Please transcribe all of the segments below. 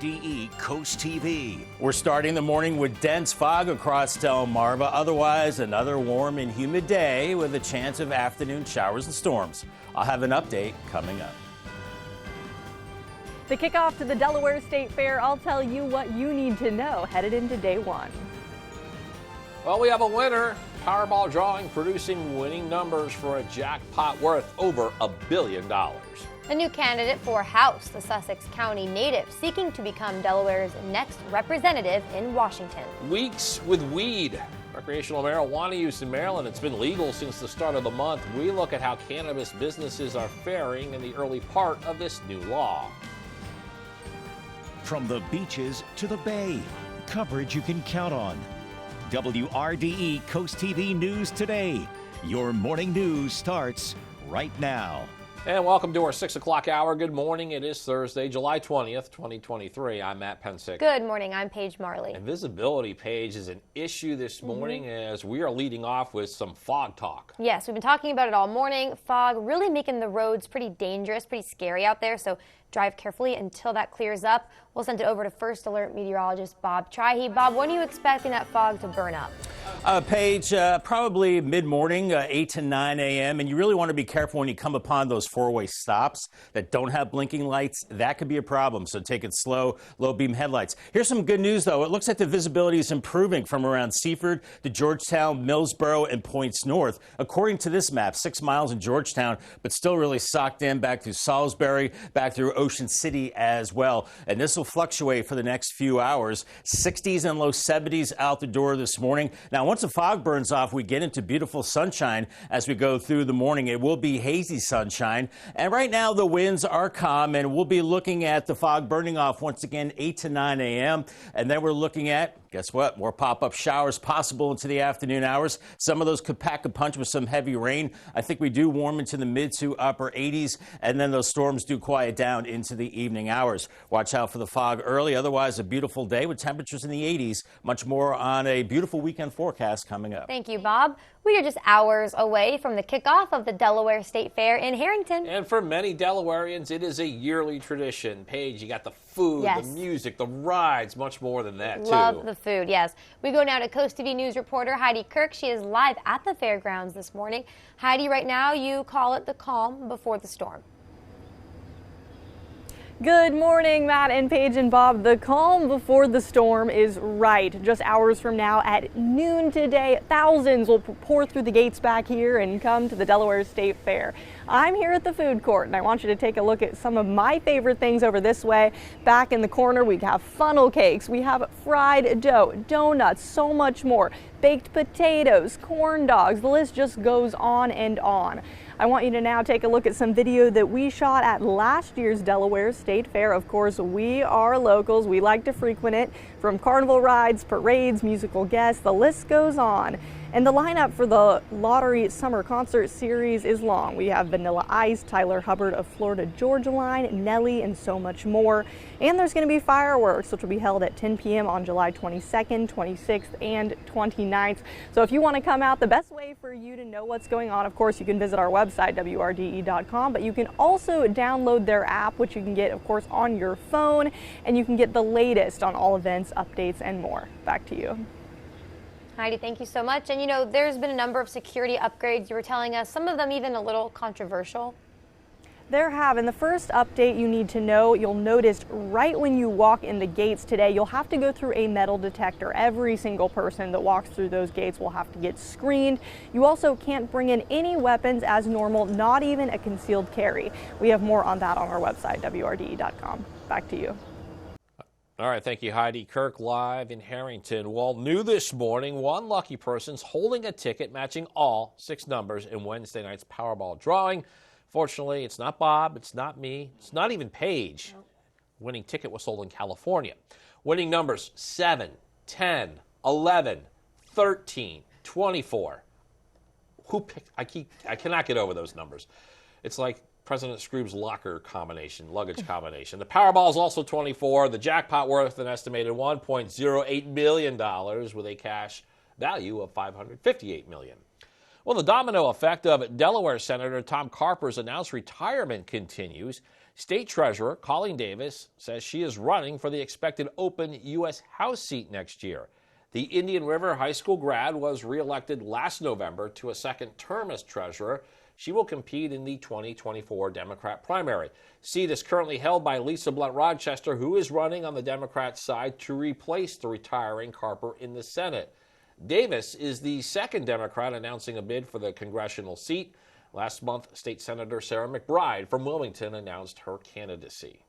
WRDE Coast TV. We're starting the morning with dense fog across Delmarva. Otherwise, another warm and humid day with a chance of afternoon showers and storms. I'll have an update coming up. The kickoff to the Delaware State Fair, I'll tell you what you need to know headed into day one. Well, we have a winner. Powerball drawing producing winning numbers for a jackpot worth over $1 billion. A new candidate for House, the Sussex County native, seeking to become Delaware's next representative in Washington. Weeks with weed. Recreational marijuana use in Maryland, it's been legal since the start of the month. We look at how cannabis businesses are faring in the early part of this new law. From the beaches to the bay, coverage you can count on. WRDE Coast TV News Today. Your morning news starts right now. And welcome to our 6 o'clock hour. Good morning. It is Thursday, July 20th, 2023. I'm Matt Pensick. Good morning. I'm Paige Marley. And visibility, Paige, is an issue this morning as we are leading off with some fog talk. Yes, we've been talking about it all morning. Fog really making the roads pretty dangerous, pretty scary out there. So drive carefully until that clears up. We'll send it over to First Alert meteorologist Bob Trihey. Bob, when are you expecting that fog to burn up? Paige, probably mid-morning, 8 to 9 a.m. And you really want to be careful when you come upon those four-way stops that don't have blinking lights. That could be a problem, so take it slow, low-beam headlights. Here's some good news, though. It looks like the visibility is improving from around Seaford to Georgetown, Millsboro, and points north. According to this map, 6 miles in Georgetown, but still really socked in back through Salisbury, back through Ocean City as well. And this will fluctuate for the next few hours. 60s and low 70s out the door this morning. Now, once the fog burns off, we get into beautiful sunshine as we go through the morning. It will be hazy sunshine. And right now, the winds are calm, and we'll be looking at the fog burning off once again, 8 to 9 a.m. And then we're looking at, guess what? More pop-up showers possible into the afternoon hours. Some of those could pack a punch with some heavy rain. I think we do warm into the mid to upper 80s, and then those storms do quiet down into the evening hours. Watch out for the fog early. Otherwise, a beautiful day with temperatures in the 80s. Much more on a beautiful weekend forecast coming up. Thank you, Bob. We are just hours away from the kickoff of the Delaware State Fair in Harrington. And for many Delawareans, it is a yearly tradition. Paige, you got the food, Yes. the music, the rides, much more than that, too. Love the food, yes. We go now to Coast TV News reporter Heidi Kirk. She is live at the fairgrounds this morning. Heidi, right now you call it the calm before the storm. Good morning, Matt and Paige and Bob. The calm before the storm is right. Just hours from now at noon today, thousands will pour through the gates back here and come to the Delaware State Fair. I'm here at the food court, and I want you to take a look at some of my favorite things over this way. Back in the corner, we have funnel cakes, we have fried dough, donuts, so much more, baked potatoes, corn dogs, the list just goes on and on. I want you to now take a look at some video that we shot at last year's Delaware State Fair. Of course, we are locals. We like to frequent it. From carnival rides, parades, musical guests, the list goes on. And the lineup for the Lottery Summer Concert Series is long. We have Vanilla Ice, Tyler Hubbard of Florida Georgia Line, Nelly, and so much more. And there's going to be fireworks, which will be held at 10 p.m. on July 22nd, 26th, and 29th. So if you want to come out, the best way for you to know what's going on, of course, you can visit our website, WRDE.com, but you can also download their app, which you can get, of course, on your phone, and you can get the latest on all events, updates, and more. Back to you. Heidi, thank you so much. And you know, there's been a number of security upgrades. You were telling us some of them even a little controversial. There have. And the first update you need to know, you'll notice right when you walk in the gates today, you'll have to go through a metal detector. Every single person that walks through those gates will have to get screened. You also can't bring in any weapons as normal, not even a concealed carry. We have more on that on our website, WRDE.com. Back to you. All right, thank you, Heidi Kirk, live in Harrington. Well, new this morning, one lucky person's holding a ticket matching all 6 numbers in Wednesday night's Powerball drawing. Fortunately, it's not Bob, it's not me, it's not even Paige. Nope. Winning ticket was sold in California. Winning numbers 7, 10, 11, 13, 24. Who picked? I cannot get over those numbers. It's like President Scrooge's locker combination, luggage combination. The Powerball is also 24. The jackpot worth an estimated $1.08 million with a cash value of $558 million. Well, the domino effect of Delaware Senator Tom Carper's announced retirement continues. State Treasurer Colleen Davis says she is running for the expected open U.S. House seat next year. The Indian River High School grad was reelected last November to a second term as treasurer. She will compete in the 2024 Democrat primary. Seat is currently held by Lisa Blunt Rochester, who is running on the Democrat side to replace the retiring Carper in the Senate. Davis is the second Democrat announcing a bid for the congressional seat. Last month, State Senator Sarah McBride from Wilmington announced her candidacy.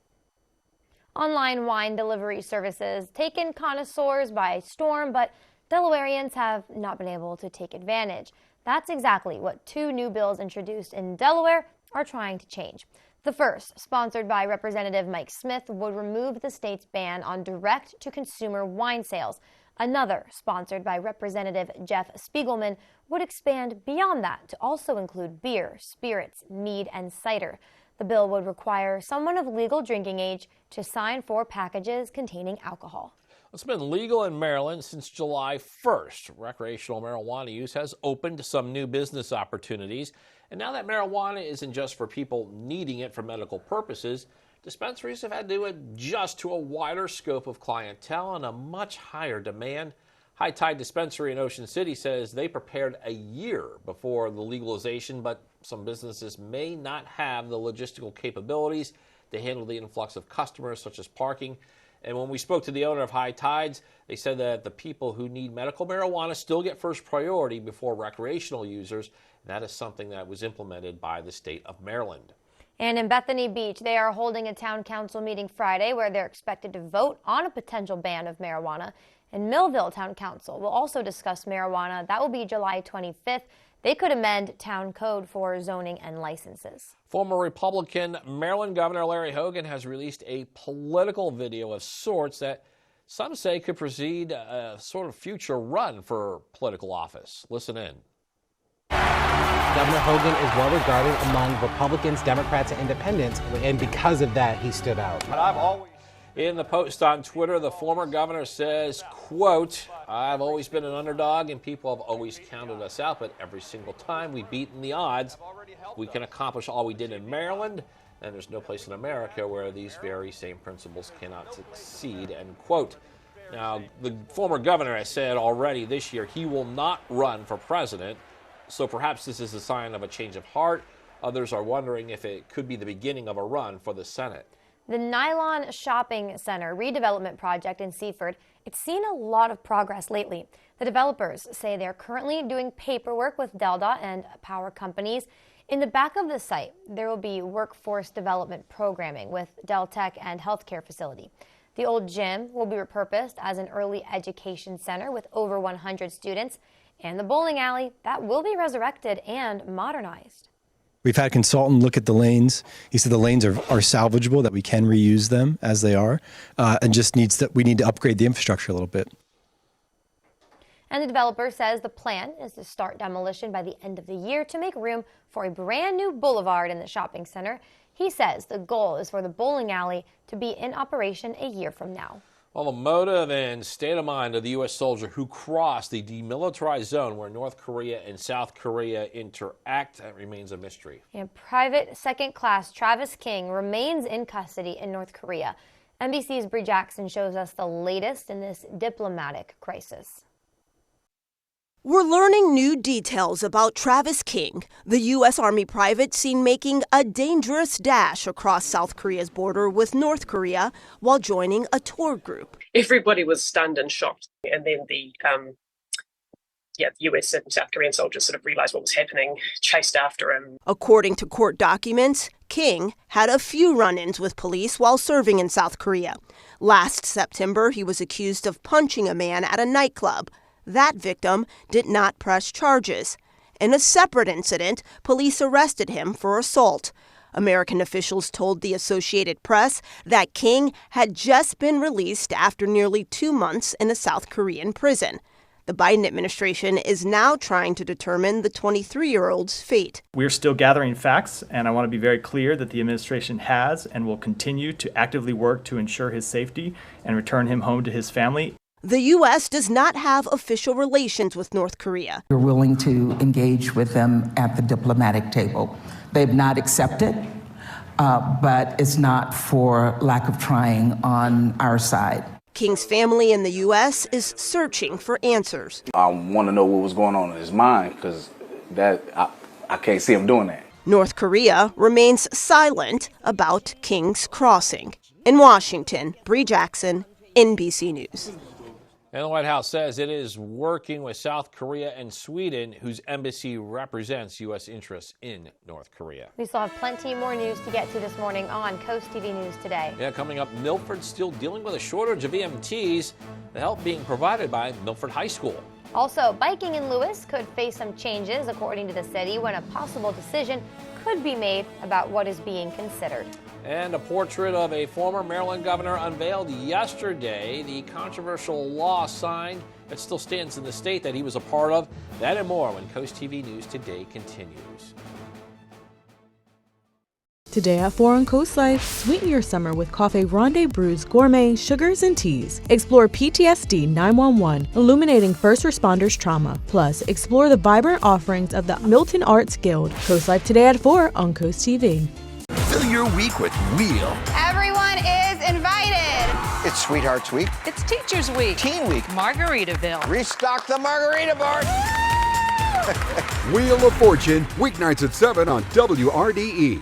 Online wine delivery services taken connoisseurs by storm, but Delawareans have not been able to take advantage. That's exactly what two new bills introduced in Delaware are trying to change. The first, sponsored by Representative Mike Smith, would remove the state's ban on direct-to-consumer wine sales. Another, sponsored by Representative Jeff Spiegelman, would expand beyond that to also include beer, spirits, mead, and cider. The bill would require someone of legal drinking age to sign for packages containing alcohol. It's been legal in Maryland since July 1st. Recreational marijuana use has opened some new business opportunities. And now that marijuana isn't just for people needing it for medical purposes, dispensaries have had to adjust to a wider scope of clientele and a much higher demand. High Tide Dispensary in Ocean City says they prepared a year before the legalization, but some businesses may not have the logistical capabilities to handle the influx of customers, such as parking. And when we spoke to the owner of High Tides, they said that the people who need medical marijuana still get first priority before recreational users. That is something that was implemented by the state of Maryland. And in Bethany Beach, they are holding a town council meeting Friday where they're expected to vote on a potential ban of marijuana. And Millville Town Council will also discuss marijuana. That will be July 25th. They could amend town code for zoning and licenses. Former Republican Maryland Governor Larry Hogan has released a political video of sorts that some say could precede a sort of future run for political office. Listen in. Governor Hogan is well regarded among Republicans, Democrats, and independents, and because of that, he stood out. In the post on Twitter, the former governor says, quote, "I've always been an underdog and people have always counted us out, but every single time we've beaten the odds. We can accomplish all we did in Maryland, and there's no place in America where these very same principles cannot succeed," end quote. Now, the former governor has said already this year he will not run for president, so perhaps this is a sign of a change of heart. Others are wondering if it could be the beginning of a run for the Senate. The Nylon Shopping Center redevelopment project in Seaford, it's seen a lot of progress lately. The developers say they're currently doing paperwork with Delta and power companies. In the back of the site, there will be workforce development programming with Deltec and healthcare facility. The old gym will be repurposed as an early education center with over 100 students, and the bowling alley, that will be resurrected and modernized. We've had a consultant look at the lanes. He said the lanes are salvageable, that we can reuse them as they are, and just we need to upgrade the infrastructure a little bit. And the developer says the plan is to start demolition by the end of the year to make room for a brand new boulevard in the shopping center. He says the goal is for the bowling alley to be in operation a year from now. Well, the motive and state of mind of the U.S. soldier who crossed the demilitarized zone where North Korea and South Korea interact, that remains a mystery. And Private Second Class Travis King remains in custody in North Korea. NBC's Bree Jackson shows us the latest in this diplomatic crisis. We're learning new details about Travis King, the U.S. Army private seen making a dangerous dash across South Korea's border with North Korea while joining a tour group. Everybody was stunned and shocked, and then the U.S. and South Korean soldiers sort of realized what was happening, chased after him. According to court documents, King had a few run-ins with police while serving in South Korea. Last September, he was accused of punching a man at a nightclub. That victim did not press charges. In a separate incident, police arrested him for assault. American officials told the Associated Press that King had just been released after nearly 2 months in a South Korean prison. The Biden administration is now trying to determine the 23-year-old's fate. We're still gathering facts, and I want to be very clear that the administration has and will continue to actively work to ensure his safety and return him home to his family. The U.S. does not have official relations with North Korea. We're willing to engage with them at the diplomatic table. They've not accepted but it's not for lack of trying on our side. King's family in the U.S. is searching for answers. I want to know what was going on in his mind, because I can't see him doing that. North Korea remains silent about King's crossing. In Washington, Bree Jackson, NBC News. And the White House says it is working with South Korea and Sweden, whose embassy represents U.S. interests in North Korea. We still have plenty more news to get to this morning on Coast TV News Today. Yeah, coming up, Milford still dealing with a shortage of EMTs, the help being provided by Milford High School. Also, biking in Lewis could face some changes, according to the city, when a possible decision could be made about what is being considered. And a portrait of a former Maryland governor unveiled yesterday. The controversial law signed that still stands in the state that he was a part of. That and more when Coast TV News Today continues. Today at 4 on Coast Life, sweeten your summer with Cafe Ronde Brews gourmet sugars and teas. Explore PTSD 911, illuminating first responders trauma. Plus, explore the vibrant offerings of the Milton Arts Guild. Coast Life today at 4 on Coast TV. Fill your week with Wheel. Everyone is invited. It's Sweethearts Week. It's Teachers Week. Teen Week. Margaritaville. Restock the margarita bar. Wheel of Fortune, weeknights at 7 on WRDE.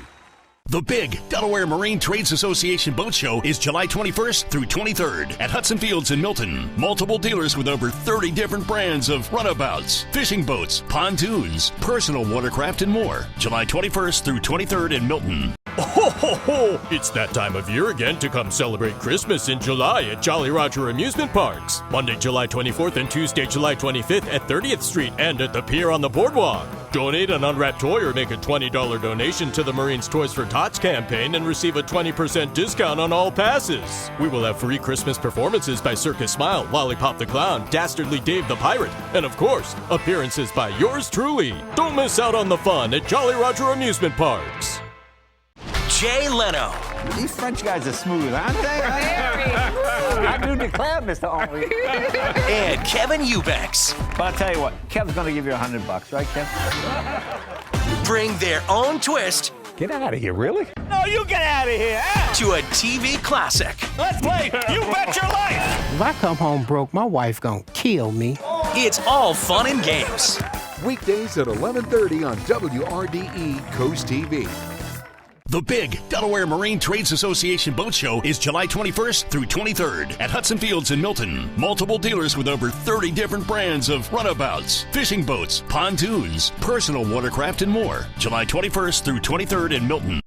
The big Delaware Marine Trades Association Boat Show is July 21st through 23rd at Hudson Fields in Milton. Multiple dealers with over 30 different brands of runabouts, fishing boats, pontoons, personal watercraft, and more. July 21st through 23rd in Milton. Ho, ho, ho! It's that time of year again to come celebrate Christmas in July at Jolly Roger Amusement Parks. Monday, July 24th and Tuesday, July 25th at 30th Street and at the Pier on the Boardwalk. Donate an unwrapped toy or make a $20 donation to the Marines Toys for Tots campaign and receive a 20% discount on all passes. We will have free Christmas performances by Circus Smile, Lollipop the Clown, Dastardly Dave the Pirate, and of course, appearances by yours truly. Don't miss out on the fun at Jolly Roger Amusement Parks. Jay Leno. These French guys are smooth, aren't they? I do declare, Mr. Henry. And Kevin Eubanks. But I'll tell you what, Kev's going to give you $100, right, Kev? Bring their own twist. Get out of here, really? No, you get out of here. To a TV classic. Let's play You Bet Your Life. If I come home broke, my wife gonna kill me. It's all fun and games. Weekdays at 11:30 on WRDE Coast TV. The big Delaware Marine Trades Association Boat Show is July 21st through 23rd at Hudson Fields in Milton. Multiple dealers with over 30 different brands of runabouts, fishing boats, pontoons, personal watercraft, and more. July 21st through 23rd in Milton.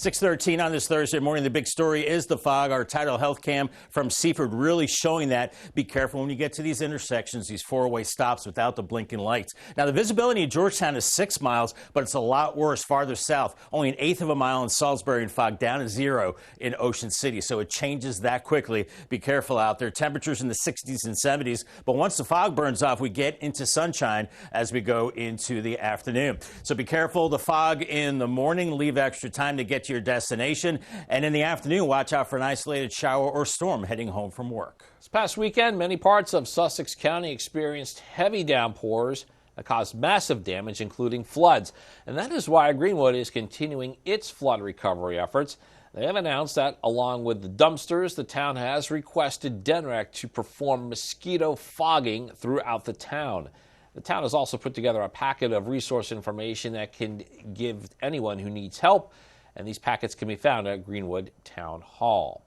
6:13 on this Thursday morning. The big story is the fog. Our tidal health cam from Seaford really showing that. Be careful when you get to these intersections, these four-way stops without the blinking lights. Now, the visibility in Georgetown is 6 miles, but it's a lot worse farther south. Only 1/8 of a mile in Salisbury and fog, down to 0 in Ocean City. So it changes that quickly. Be careful out there. Temperatures in the 60s and 70s. But once the fog burns off, we get into sunshine as we go into the afternoon. So be careful. The fog in the morning, leave extra time to get to your destination, and in the afternoon, watch out for an isolated shower or storm heading home from work. This past weekend, many parts of Sussex County experienced heavy downpours that caused massive damage, including floods. And that is why Greenwood is continuing its flood recovery efforts. They have announced that, along with the dumpsters, the town has requested DENREC to perform mosquito fogging throughout the town. The town has also put together a packet of resource information that can give anyone who needs help, and these packets can be found at Greenwood Town Hall.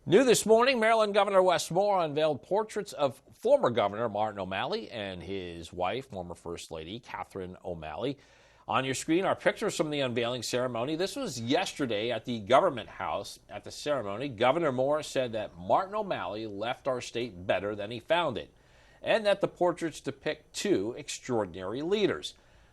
New this morning, Maryland Governor Wes Moore unveiled portraits of former Governor Martin O'Malley and his wife, former First Lady Catherine O'Malley. On your screen are pictures from the unveiling ceremony. This was yesterday at the Government House. At the ceremony, Governor Moore said that Martin O'Malley left our state better than he found it, and that the portraits depict two extraordinary leaders.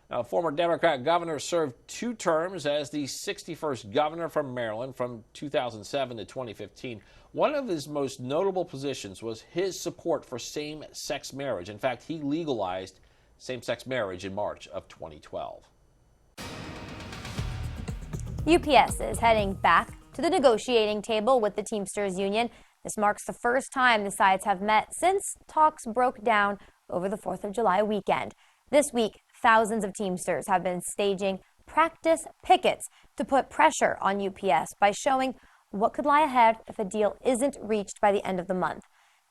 Now, former Democrat governor served 2 terms as the 61st governor from Maryland from 2007 to 2015. One of his most notable positions was his support for same-sex marriage. In fact, he legalized same-sex marriage in March of 2012. UPS is heading back to the negotiating table with the Teamsters Union. This marks the first time the sides have met since talks broke down over the 4th of July weekend. This week, thousands of Teamsters have been staging practice pickets to put pressure on UPS by showing what could lie ahead if a deal isn't reached by the end of the month.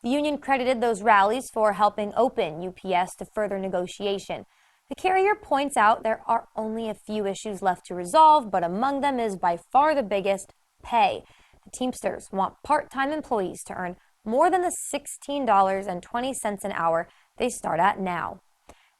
The union credited those rallies for helping open UPS to further negotiation. The carrier points out there are only a few issues left to resolve, but among them is by far the biggest: pay. The Teamsters want part-time employees to earn more than the $16.20 an hour they start at now.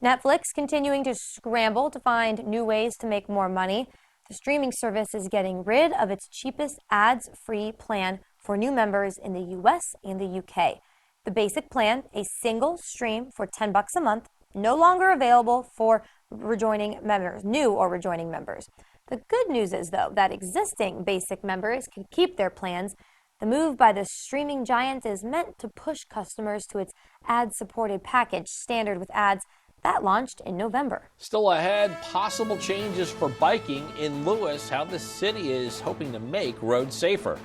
Netflix continuing to scramble to find new ways to make more money. The streaming service is getting rid of its cheapest ads-free plan for new members in the US and the UK. The basic plan, a single stream for $10 a month, no longer available for rejoining members, new or rejoining members. The good news is, though, that existing basic members can keep their plans. The move by the streaming giant is meant to push customers to its ad-supported package, standard with ads, that launched in November. Still ahead, possible changes for biking in Lewis, how the city is hoping to make roads safer.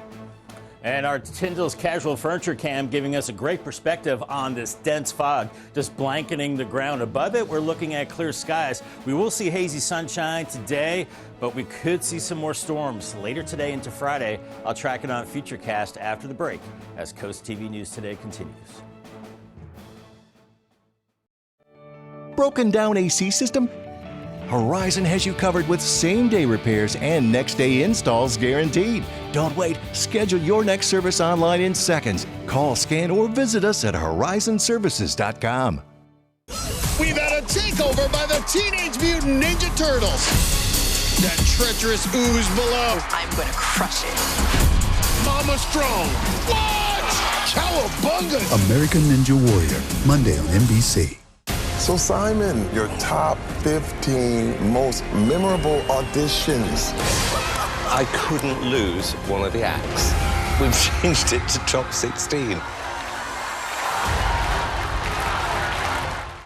And our Tyndall's Casual Furniture Cam giving us a great perspective on this dense fog just blanketing the ground. Above it, we're looking at clear skies. We will see hazy sunshine today, but we could see some more storms later today into Friday. I'll track it on Futurecast after the break as Coast TV News Today continues. Broken down AC system? Horizon has you covered with same-day repairs and next-day installs guaranteed. Don't wait. Schedule your next service online in seconds. Call, scan, or visit us at horizonservices.com. We've had a takeover by the Teenage Mutant Ninja Turtles. That treacherous ooze below. I'm going to crush it. Mama Strong. What? Cowabunga. American Ninja Warrior, Monday on NBC. So Simon, your top 15 most memorable auditions. I couldn't lose one of the acts. We've changed it to top 16.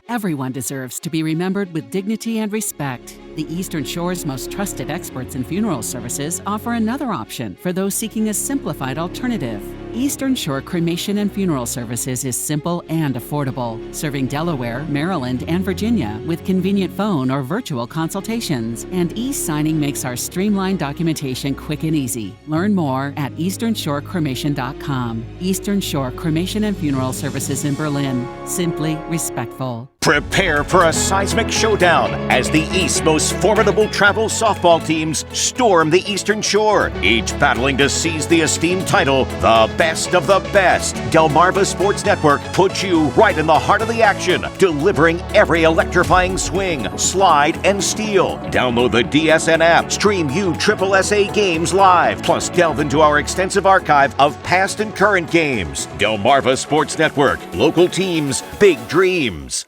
Everyone deserves to be remembered with dignity and respect. The Eastern Shore's most trusted experts in funeral services offer another option for those seeking a simplified alternative. Eastern Shore Cremation and Funeral Services is simple and affordable, serving Delaware, Maryland, and Virginia with convenient phone or virtual consultations. And e-signing makes our streamlined documentation quick and easy. Learn more at easternshorecremation.com. Eastern Shore Cremation and Funeral Services in Berlin. Simply respectful. Prepare for a seismic showdown as the East's most formidable travel softball teams storm the Eastern Shore, each battling to seize the esteemed title, the best of the best. Delmarva Sports Network puts you right in the heart of the action, delivering every electrifying swing, slide, and steal. Download the DSN app, stream USSSA games live, plus delve into our extensive archive of past and current games. Delmarva Sports Network, local teams, big dreams.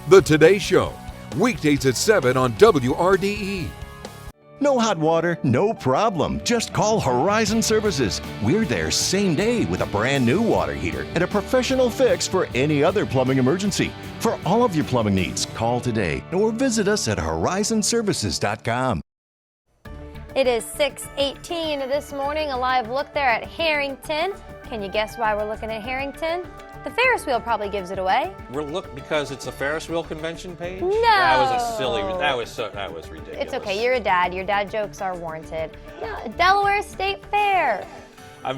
The Today Show, weekdays at 7 on WRDE. No hot water, no problem. Just call Horizon Services. We're there same day with a brand new water heater and a professional fix for any other plumbing emergency. For all of your plumbing needs, call today or visit us at horizonservices.com. It is 6:18 this morning. A live look there at Harrington. Can you guess why we're looking at Harrington? The Ferris wheel probably gives it away. Because it's a Ferris wheel convention page? No. That was a silly, that was ridiculous. It's okay, you're a dad. Your dad jokes are warranted. Yeah, Delaware State Fair. I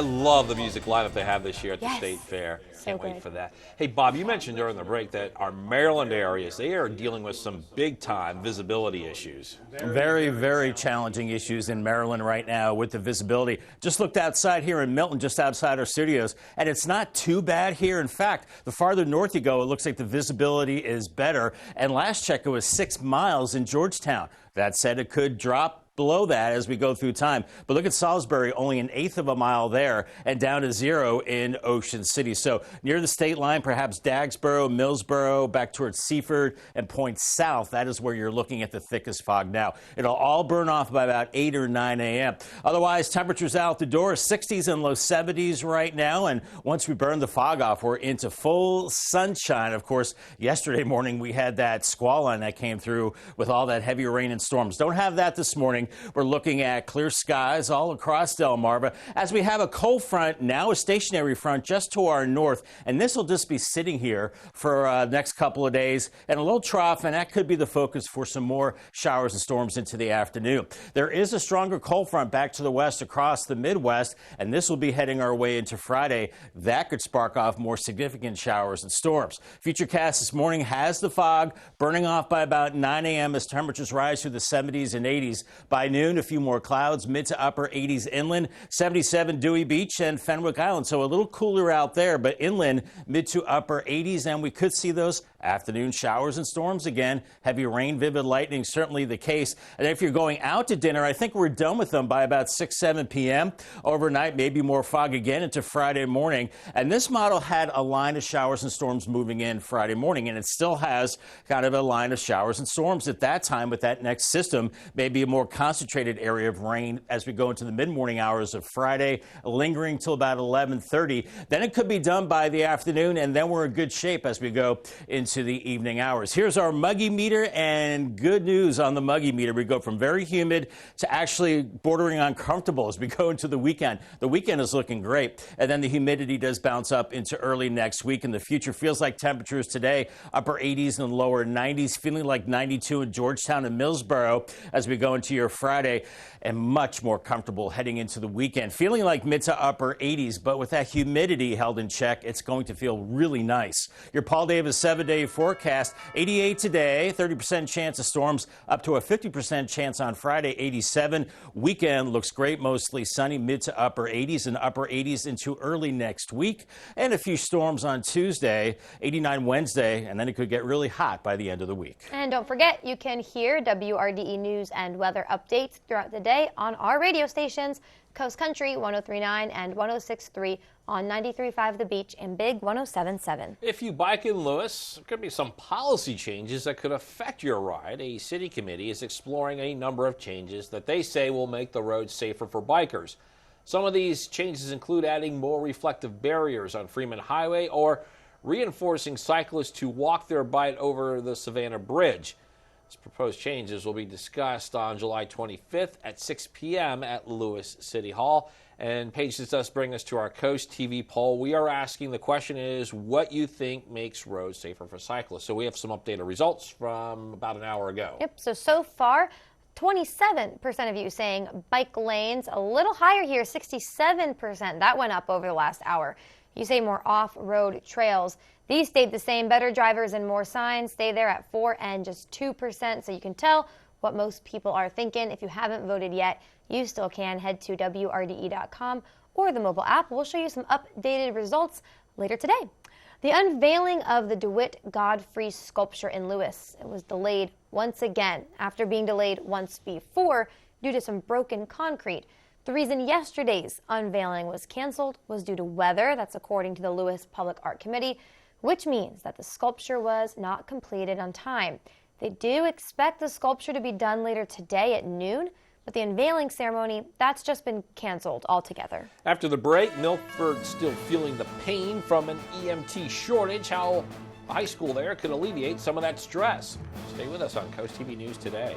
love the music lineup they have this year at the Yes. State Fair. Can't wait good. for that. Hey, Bob, you mentioned during the break that our Maryland areas, they are dealing with some big-time visibility issues. Very, very challenging issues in Maryland right now with the visibility. Just looked outside here in Milton, just outside our studios, and it's not too bad here. In fact, the farther north you go, it looks like the visibility is better. And last check, it was 6 miles in Georgetown. That said, it could drop below that as we go through time. But look at Salisbury, only an eighth of a mile there, and down to 0 in Ocean City. So near the state line, perhaps Dagsboro, Millsboro, back towards Seaford and Point South. That is where you're looking at the thickest fog now. It'll all burn off by about 8 or 9 a.m. Otherwise, temperatures out the door, 60s and low 70s right now. And once we burn the fog off, we're into full sunshine. Of course, yesterday morning, we had that squall line that came through with all that heavy rain and storms. Don't have that this morning. morning. We're looking at clear skies all across Delmarva as we have a cold front, now a stationary front just to our north. And this will just be sitting here for the next couple of days and a little trough, and that could be the focus for some more showers and storms into the afternoon. There is a stronger cold front back to the west across the Midwest, and this will be heading our way into Friday. That could spark off more significant showers and storms. Futurecast this morning has the fog burning off by about 9 a.m. as temperatures rise through the 70s and 80s. By noon, a few more clouds, mid to upper 80s inland, 77 Dewey Beach and Fenwick Island. So a little cooler out there, but inland, mid to upper 80s, and we could see those afternoon showers and storms again. Heavy rain, vivid lightning, certainly the case. And if you're going out to dinner, I think we're done with them by about 6, 7 p.m. Overnight, maybe more fog again into Friday morning. And this model had a line of showers and storms moving in Friday morning, and it still has kind of a line of showers and storms at that time with that next system. Maybe a more concentrated area of rain as we go into the mid-morning hours of Friday, lingering till about 11:30. Then it could be done by the afternoon, and then we're in good shape as we go into the evening hours. Here's our muggy meter, and good news on the muggy meter. We go from very humid to actually bordering on comfortable as we go into the weekend. The weekend is looking great, and then the humidity does bounce up into early next week, and the future feels like temperatures today, upper 80s and lower 90s, feeling like 92 in Georgetown and Millsboro as we go into your Friday, and much more comfortable heading into the weekend, feeling like mid to upper 80s, but with that humidity held in check, it's going to feel really nice. Your Paul Davis 7-day forecast, 88 today, 30% chance of storms, up to a 50% chance on Friday, 87. Weekend looks great, mostly sunny, mid to upper 80s and upper 80s into early next week. And a few storms on Tuesday, 89 Wednesday, and then it could get really hot by the end of the week. And don't forget, you can hear WRDE news and weather updates throughout the day on our radio stations, Coast Country 103.9 and 106.3 on 93.5 The Beach and Big 107.7. If you bike in Lewis, there could be some policy changes that could affect your ride. A city committee is exploring a number of changes that they say will make the roads safer for bikers. Some of these changes include adding more reflective barriers on Freeman Highway or reinforcing cyclists to walk their bike over the Savannah Bridge. These proposed changes will be discussed on July 25th at 6 p.m. at Lewis City Hall. And Paige, this does bring us to our Coast TV poll. We are asking, the question is, what you think makes roads safer for cyclists? So we have some updated results from about an hour ago. Yep, so far, 27% of you saying bike lanes, a little higher here, 67%. That went up over the last hour. You say more off-road trails. These stayed the same. Better drivers and more signs stay there at 4% and just 2%. So you can tell what most people are thinking. If you haven't voted yet, you still can. Head to WRDE.com or the mobile app. We'll show you some updated results later today. The unveiling of the DeWitt Godfrey sculpture in Lewis, it was delayed once again after being delayed once before due to some broken concrete. The reason yesterday's unveiling was canceled was due to weather. That's according to the Lewis Public Art Committee, which means that the sculpture was not completed on time. They do expect the sculpture to be done later today at noon, but the unveiling ceremony, that's just been canceled altogether. After the break, Milford's still feeling the pain from an EMT shortage. How a high school there could alleviate some of that stress. Stay with us on Coast TV News Today.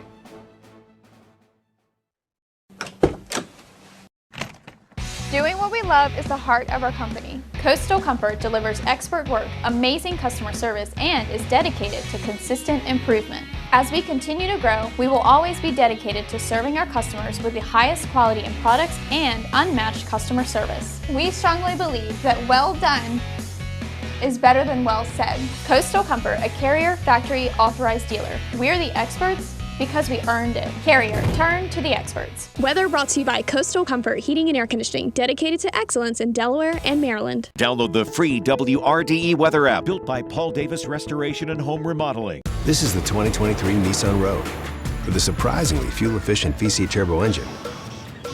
Doing what we love is the heart of our company. Coastal Comfort delivers expert work, amazing customer service, and is dedicated to consistent improvement. As we continue to grow, we will always be dedicated to serving our customers with the highest quality in products and unmatched customer service. We strongly believe that well done is better than well said. Coastal Comfort, a Carrier factory authorized dealer. We're the experts because we earned it. Carrier, turn to the experts. Weather brought to you by Coastal Comfort Heating and Air Conditioning, dedicated to excellence in Delaware and Maryland. Download the free WRDE weather app built by Paul Davis Restoration and Home Remodeling. This is the 2023 Nissan Rogue. With a surprisingly fuel-efficient VC turbo engine,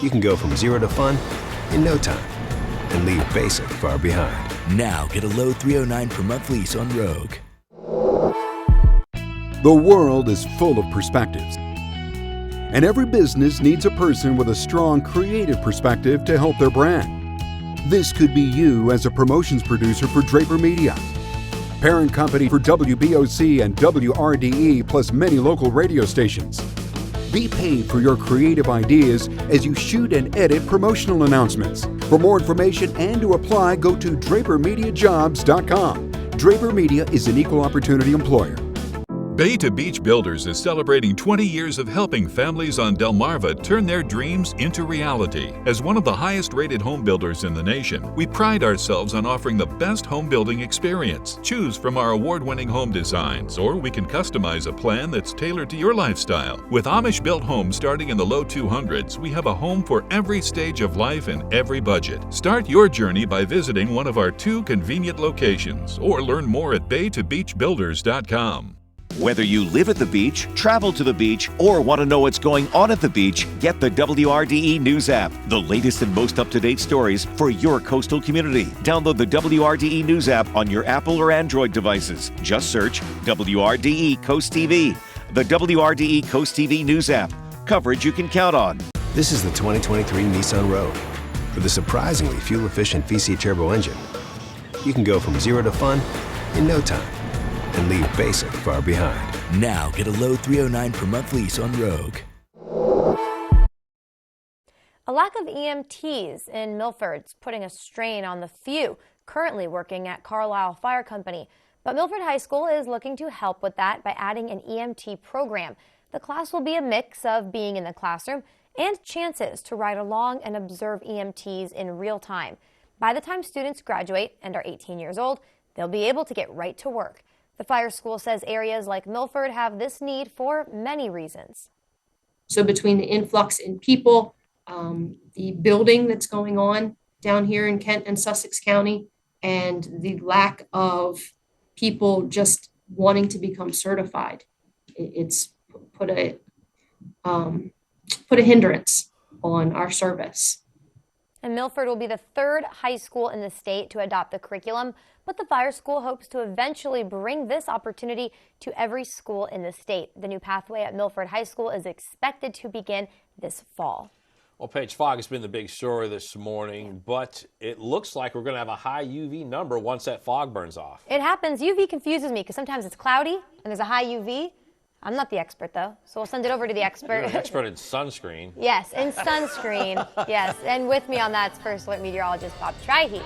you can go from 0 to fun in no time and leave basic far behind. Now get a low $309 per month lease on Rogue. The world is full of perspectives, and every business needs a person with a strong creative perspective to help their brand. This could be you as a promotions producer for Draper Media, parent company for WBOC and WRDE, plus many local radio stations. Be paid for your creative ideas as you shoot and edit promotional announcements. For more information and to apply, go to DraperMediaJobs.com. Draper Media is an equal opportunity employer. Bay to Beach Builders is celebrating 20 years of helping families on Delmarva turn their dreams into reality. As one of the highest-rated home builders in the nation, we pride ourselves on offering the best home building experience. Choose from our award-winning home designs, or we can customize a plan that's tailored to your lifestyle. With Amish-built homes starting in the low 200s, we have a home for every stage of life and every budget. Start your journey by visiting one of our 2 convenient locations, or learn more at baytobeachbuilders.com. Whether you live at the beach, travel to the beach, or want to know what's going on at the beach, get the WRDE News app. The latest and most up-to-date stories for your coastal community. Download the WRDE News app on your Apple or Android devices. Just search WRDE Coast TV. The WRDE Coast TV News app. Coverage you can count on. This is the 2023 Nissan Rogue. With a surprisingly fuel-efficient VC turbo engine, you can go from 0 to fun in no time and leave basic far behind. Now get a low $309 per month lease on Rogue. A lack of EMTs in Milford's putting a strain on the few currently working at Carlisle Fire Company. But Milford High School is looking to help with that by adding an EMT program. The class will be a mix of being in the classroom and chances to ride along and observe EMTs in real time. By the time students graduate and are 18 years old, they'll be able to get right to work. The fire school says areas like Milford have this need for many reasons. So between the influx in people, the building that's going on down here in Kent and Sussex County, and the lack of people just wanting to become certified, it's put a hindrance on our service. And Milford will be the 3rd high school in the state to adopt the curriculum, but the fire school hopes to eventually bring this opportunity to every school in the state. The new pathway at Milford High School is expected to begin this fall. Well, Paige, fog has been the big story this morning, but it looks like we're going to have a high UV number once that fog burns off. It happens. UV confuses me because sometimes it's cloudy and there's a high UV. I'm not the expert, though, so we'll send it over to the expert. You're an expert in sunscreen. Yes, in sunscreen. Yes, and with me on that's First Alert meteorologist Bob Trihe.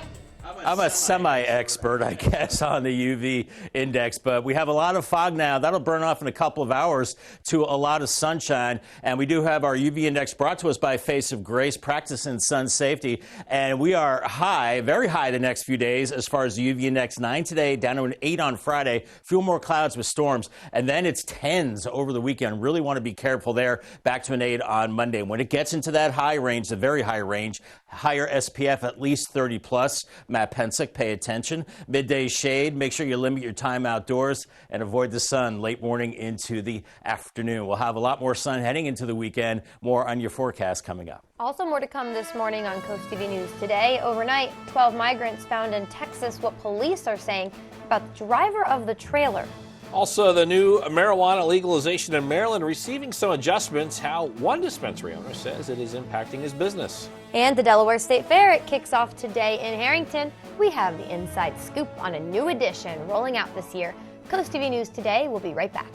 I'm a semi-expert, I guess, on the UV index, but we have a lot of fog now. That'll burn off in a couple of hours to a lot of sunshine. And we do have our UV index brought to us by Face of Grace, practicing sun safety. And we are high, very high the next few days as far as the UV index. 9 today, down to an 8 on Friday. Few more clouds with storms. And then it's 10s over the weekend. Really want to be careful there. Back to an 8 on Monday. When it gets into that high range, the very high range, higher SPF, at least 30 plus. Matt Pensick, pay attention. Midday shade, make sure you limit your time outdoors and avoid the sun late morning into the afternoon. We'll have a lot more sun heading into the weekend. More on your forecast coming up. Also more to come this morning on Coast TV News Today. Overnight, 12 migrants found in Texas. What police are saying about the driver of the trailer. Also, the new marijuana legalization in Maryland receiving some adjustments, how one dispensary owner says it is impacting his business. And the Delaware State Fair, it kicks off today in Harrington. We have the inside scoop on a new edition rolling out this year. Coast TV News Today will be right back.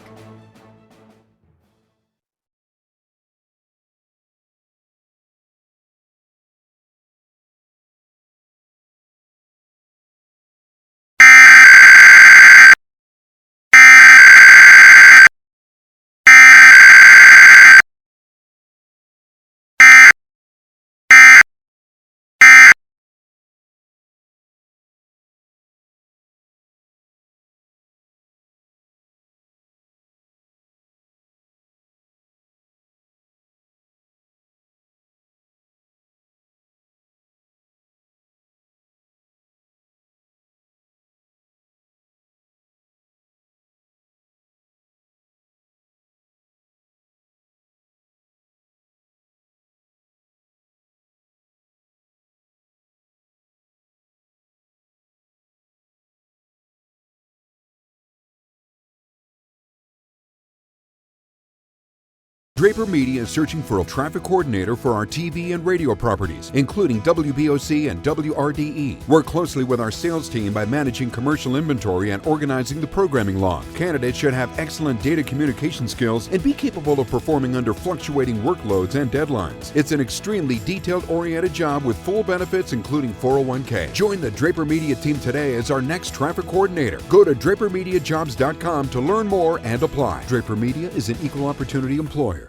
Draper Media is searching for a traffic coordinator for our TV and radio properties, including WBOC and WRDE. Work closely with our sales team by managing commercial inventory and organizing the programming log. Candidates should have excellent data communication skills and be capable of performing under fluctuating workloads and deadlines. It's an extremely detailed-oriented job with full benefits, including 401k. Join the Draper Media team today as our next traffic coordinator. Go to drapermediajobs.com to learn more and apply. Draper Media is an equal opportunity employer.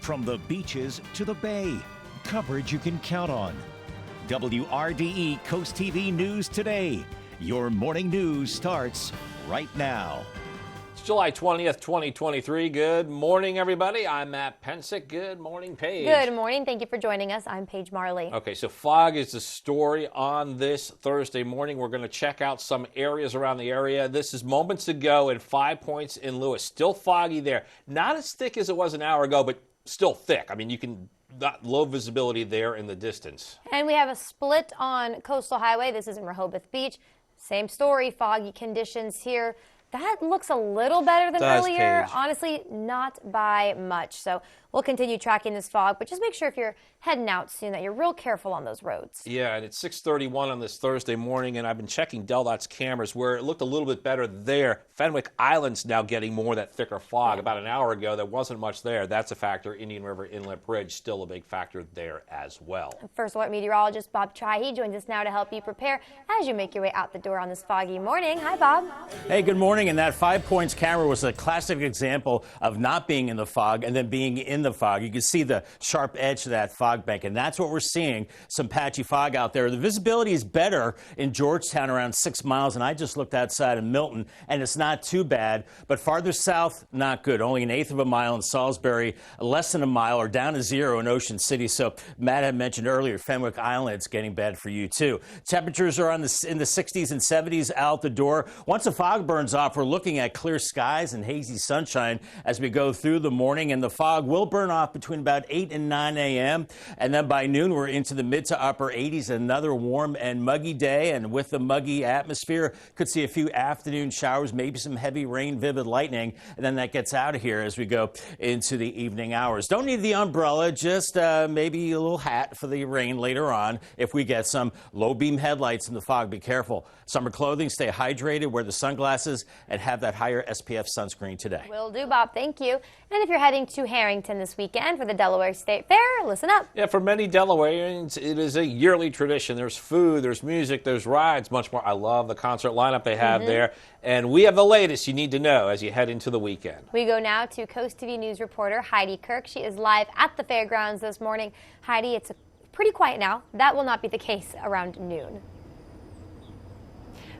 From the beaches to the bay, coverage you can count on. WRDE Coast TV News Today. Your morning news starts right now. It's July 20th, 2023. Good morning, everybody. I'm Matt Pensick. Good morning, Paige. Good morning. Thank you for joining us. I'm Paige Marley. Okay, so fog is the story on this Thursday morning. We're going to check out some areas around the area. This is moments ago and 5 Points in Lewis. Still foggy there. Not as thick as it was an hour ago, but still thick. I mean, you can not low visibility there in the distance. And we have a split on Coastal Highway. This is in Rehoboth Beach. Same story, foggy conditions here. That looks a little better than earlier. Paige. Honestly, not by much. So we'll continue tracking this fog, but just make sure if you're heading out soon that you're real careful on those roads. Yeah, and it's 6:31 on this Thursday morning, and I've been checking DelDOT's cameras where it looked a little bit better there. Fenwick Island's now getting more of that thicker fog. About an hour ago, there wasn't much there. That's a factor. Indian River Inlet Bridge, still a big factor there as well. First Alert meteorologist Bob Trahi joins us now to help you prepare as you make your way out the door on this foggy morning. Hi, Bob. Hey, good morning. And that 5 Points camera was a classic example of not being in the fog and then being in the fog. You can see the sharp edge of that fog bank, and that's what we're seeing, some patchy fog out there. The visibility is better in Georgetown, around 6 miles, and I just looked outside of Milton, and it's not too bad. But farther south, not good. Only 1/8 of a mile in Salisbury, less than a mile, or down to 0 in Ocean City. So Matt had mentioned earlier, Fenwick Island, it's getting bad for you, too. Temperatures are in the 60s and 70s out the door. Once the fog burns off, we're looking at clear skies and hazy sunshine as we go through the morning, and the fog will burn off between about 8 and 9 a.m. And then by noon, we're into the mid to upper 80s, another warm and muggy day. And with the muggy atmosphere, could see a few afternoon showers, maybe some heavy rain, vivid lightning. And then that gets out of here as we go into the evening hours. Don't need the umbrella, just maybe a little hat for the rain later on if we get some low beam headlights in the fog. Be careful. Summer clothing, stay hydrated, wear the sunglasses, and have that higher SPF sunscreen today. Will do, Bob. Thank you. And if you're heading to Harrington this weekend for the Delaware State Fair, listen up. Yeah, for many Delawareans, it is a yearly tradition. There's food, there's music, there's rides, much more. I love the concert lineup they have there. And we have the latest you need to know as you head into the weekend. We go now to Coast TV News reporter Heidi Kirk. She is live at the fairgrounds this morning. Heidi, it's pretty quiet now. That will not be the case around noon.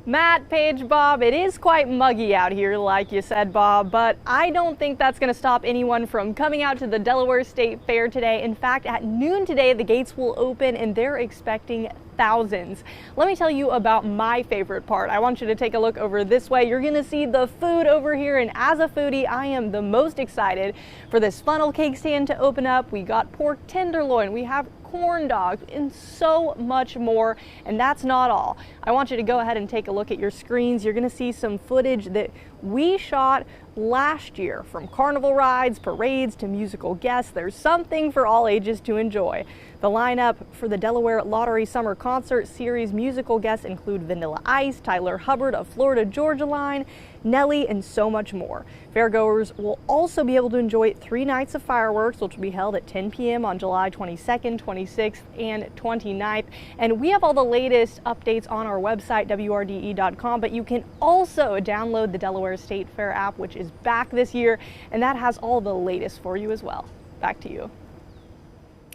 Matt, Paige, Bob, it is quite muggy out here, like you said, Bob, but I don't think that's going to stop anyone from coming out to the Delaware State Fair today. In fact, at noon today, the gates will open and they're expecting thousands. Let me tell you about my favorite part. I want you to take a look over this way. You're going to see the food over here, and as a foodie, I am the most excited for this funnel cake stand to open up. We got pork tenderloin, we have corn dogs, and so much more. And that's not all. I want you to go ahead and take a look at your screens. You're going to see some footage that we shot last year, from carnival rides, parades, to musical guests. There's something for all ages to enjoy. The lineup for the Delaware Lottery Summer Concert Series musical guests include Vanilla Ice, Tyler Hubbard of Florida Georgia Line, Nelly, and so much more. Fairgoers will also be able to enjoy 3 nights of fireworks, which will be held at 10 p.m. on July 22nd, 26th, and 29th. And we have all the latest updates on our website, WRDE.com, but you can also download the Delaware State Fair app, which is back this year, and that has all the latest for you as well. Back to you.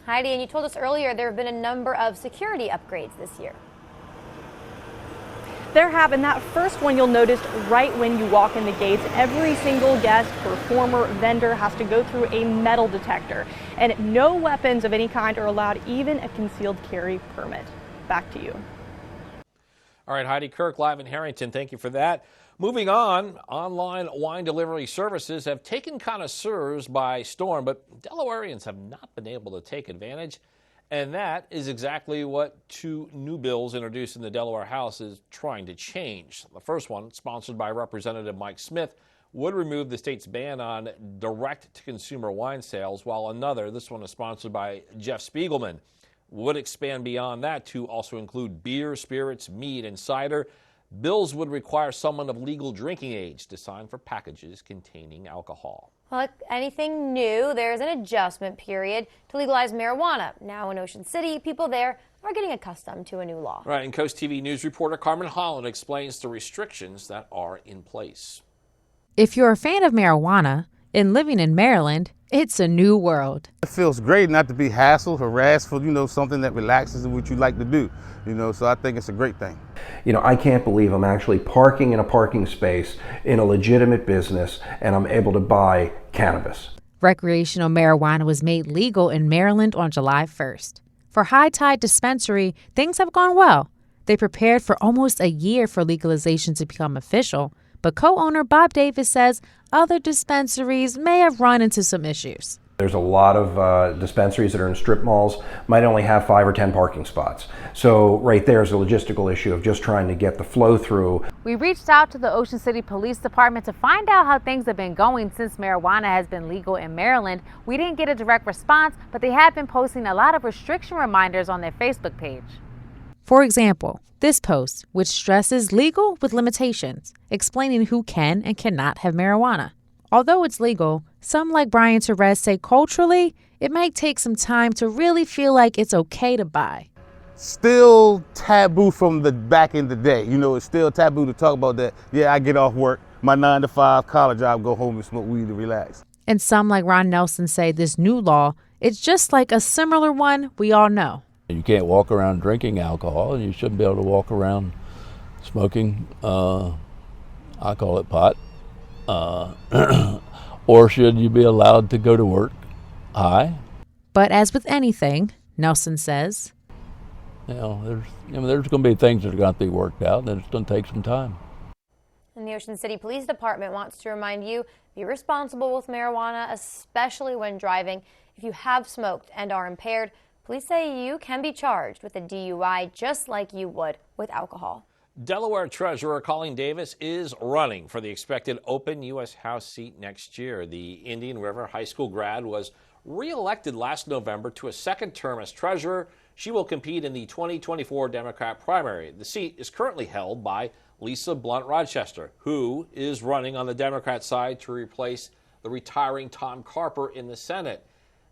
Heidi, and you told us earlier there have been a number of security upgrades this year. They're having that first one you'll notice right when you walk in the gates. Every single guest, performer, vendor has to go through a metal detector, and no weapons of any kind are allowed, even a concealed carry permit. Back to you. All right, Heidi Kirk, live in Harrington. Thank you for that. Moving on, online wine delivery services have taken connoisseurs by storm, but Delawareans have not been able to take advantage. And that is exactly what two new bills introduced in the Delaware House is trying to change. The first one, sponsored by Representative Mike Smith, would remove the state's ban on direct-to-consumer wine sales, while another, this one is sponsored by Jeff Spiegelman, would expand beyond that to also include beer, spirits, mead, and cider. Bills would require someone of legal drinking age to sign for packages containing alcohol. Like anything new, there's an adjustment period to legalize marijuana. Now in Ocean City, people there are getting accustomed to a new law. Right, and Coast TV News reporter Carmen Holland explains the restrictions that are in place. If you're a fan of marijuana and living in Maryland, it's a new world. It feels great not to be hassled, harassed for, something that relaxes and what you like to do, so I think it's a great thing. I can't believe I'm actually parking in a parking space in a legitimate business and I'm able to buy cannabis. Recreational marijuana was made legal in Maryland on July 1st. For High Tide Dispensary, things have gone well. They prepared for almost a year for legalization to become official, but co-owner Bob Davis says other dispensaries may have run into some issues. There's a lot of dispensaries that are in strip malls, might only have 5 or 10 parking spots. So right there is a logistical issue of just trying to get the flow through. We reached out to the Ocean City Police Department to find out how things have been going since marijuana has been legal in Maryland. We didn't get a direct response, but they have been posting a lot of restriction reminders on their Facebook page. For example, this post, which stresses legal with limitations, explaining who can and cannot have marijuana. Although it's legal, some like Brian Therese say culturally, it might take some time to really feel like it's okay to buy. Still taboo from the back in the day. It's still taboo to talk about that. Yeah, I get off work, my 9-to-5 college job, go home and smoke weed and relax. And some like Ron Nelson say this new law, it's just like a similar one we all know. You can't walk around drinking alcohol, and you shouldn't be able to walk around smoking, I call it pot. Or should you be allowed to go to work high? But as with anything, Nelson says, there's going to be things that are going to have to be worked out, and it's going to take some time. And the Ocean City Police Department wants to remind you, be responsible with marijuana, especially when driving. If you have smoked and are impaired, police say you can be charged with a DUI just like you would with alcohol. Delaware Treasurer Colleen Davis is running for the expected open U.S. House seat next year. The Indian River High School grad was re-elected last November to a second term as treasurer. She will compete in the 2024 Democrat primary. The seat is currently held by Lisa Blunt Rochester, who is running on the Democrat side to replace the retiring Tom Carper in the Senate.